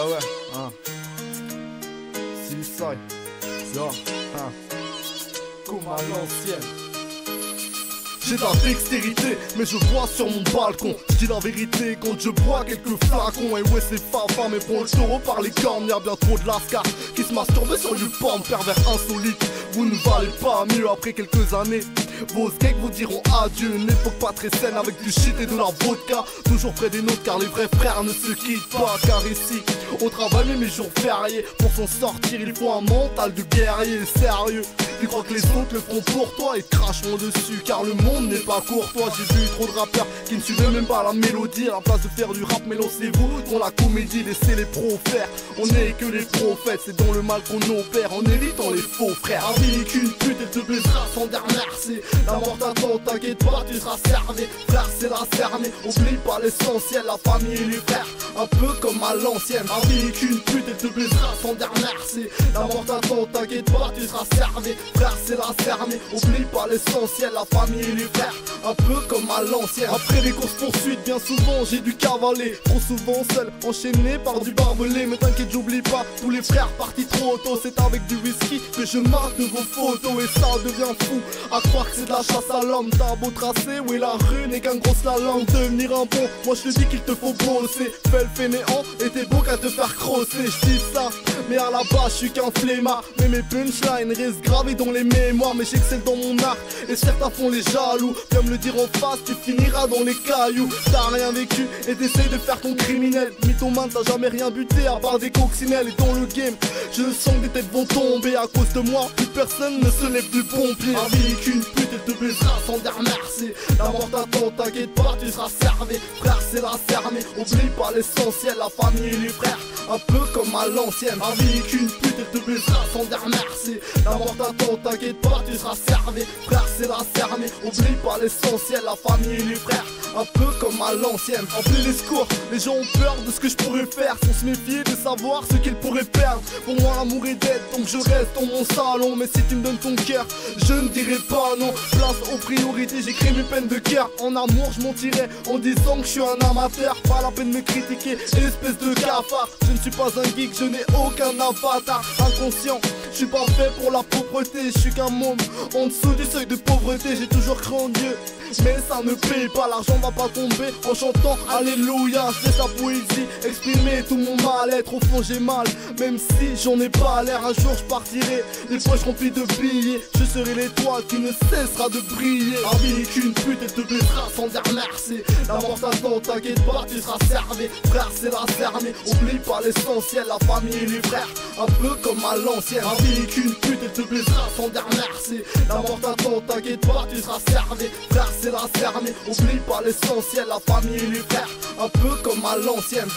Bah ouais, hein. Suicide, ça, hein. Comme à l'ancienne. J'ai de la dextérité, mais je bois sur mon balcon. Je dis la vérité quand je bois quelques flacons. Et ouais, c'est fafa, mais bon, le taureau par les cornes. Y'a bien trop de lascar qui se masturbe sur YouPorn, pervers insolite. Vous ne valez pas mieux après quelques années. Vos gags vous diront adieu, une époque pas très saine avec du shit et de la vodka. Toujours près des nôtres car les vrais frères ne se quittent pas. Car ici, au travail même les jours fériés, pour s'en sortir il faut un mental de guerrier. Sérieux, tu crois que les autres le feront pour toi et te cracheront dessus car le monde n'est pas courtois. J'ai vu trop de rappeurs qui ne suivaient même pas la mélodie. À la place de faire du rap, mais lancez-vous dans la comédie, laissez les pros faire. On n'est que les prophètes, c'est dans le mal qu'on opère en évitant les faux frères. La vie qu'une pute, elle te baisera sans dire merci. La mort t'attend, t'inquiète pas, tu seras servi. Frère, c'est la cerner, oublie pas l'essentiel, la famille et les frères, un peu comme à l'ancienne. La vie qu'une pute, elle te baisera sans dire merci. La mort t'attend, t'inquiète pas, tu seras servi. Frère, c'est la cerner, oublie pas l'essentiel, la famille et les frères, un peu comme à l'ancienne. Après les courses poursuites, bien souvent j'ai dû cavaler. Trop souvent seul, enchaîné par du barbelé. Mais t'inquiète, j'oublie pas, tous les frères partis trop tôt. C'est avec du whisky que je marque de vos photos. Et ça devient fou, à croire que c'est de la chasse à l'homme. T'as beau tracer, oui la rue n'est qu'un gros slalom. Devenir un bon, moi je te dis qu'il te faut bosser. Fais le fainéant et t'es beau qu'à te faire crosser. Je dis ça, mais à la base je suis qu'un flemmard. Mais mes punchlines restent gravées dans les mémoires. Mais j'excelle dans mon art et certains font les jaloux. Viens me le dire en face, tu finiras dans les cailloux. T'as rien vécu et t'essayes de faire ton criminel. Mythomane, t'as jamais rien buté à part des coccinelles. Et dans le game, je sens que des têtes vont tomber. À cause de moi, plus personne ne se lève du pompier. La vie qu'une pute, elle te baisera sans dire merci. La mort t'attend, t'inquiète pas, tu seras servi. Frère, c'est la cerner, oublie pas l'essentiel, la famille et les frères, un peu comme à l'ancienne. La vie qu'une pute, elle te baisera sans dire merci. La mort t'attend, t'inquiète pas, tu seras servi. Frère, c'est la cerner, oublie pas l'essentiel, la famille et les frères, un peu comme à l'ancienne. Remplis les secours, les gens ont peur de ce que je pourrais faire, sans se méfier de savoir ce qu'ils pourraient perdre. Pour moi l'amour est dead, donc je reste dans mon salon. Mais si tu me donnes ton cœur, je ne dirai pas non. Place aux priorités, j'écris mes peines de cœur. En amour je mentirais en disant que je suis un amateur. Pas la peine de me critiquer, espèce de cafard. Je ne suis pas un geek, je n'ai aucun avatar. Inconscient, je suis pas fait pour la pauvreté. Je suis qu'un môme en dessous du seuil de pauvreté. J'ai toujours cru en Dieu, mais ça ne paye pas. L'argent va pas tomber en chantant Alléluia. Je laisse la poésie exprimer tout mon mal-être. Au fond j'ai mal, même si j'en ai pas l'air. Un jour je partirai, les poches remplies de billets. Je serai l'étoile qui ne cessera de briller. La vie qu'une pute, elle te baisera sans dire merci. La mort t'attend, t'inquiète pas, tu seras servi. Frère, c'est la cerner, oublie pas l'essentiel, la famille et les frères, un peu comme à l'ancienne. La vie qu'une pute, elle te baisera sans dire merci. La mort t'attend, t'inquiète pas, tu seras servi. Frère, c'est la cerner, oublie pas l'essentiel, la famille et les frères, un peu comme à l'ancienne.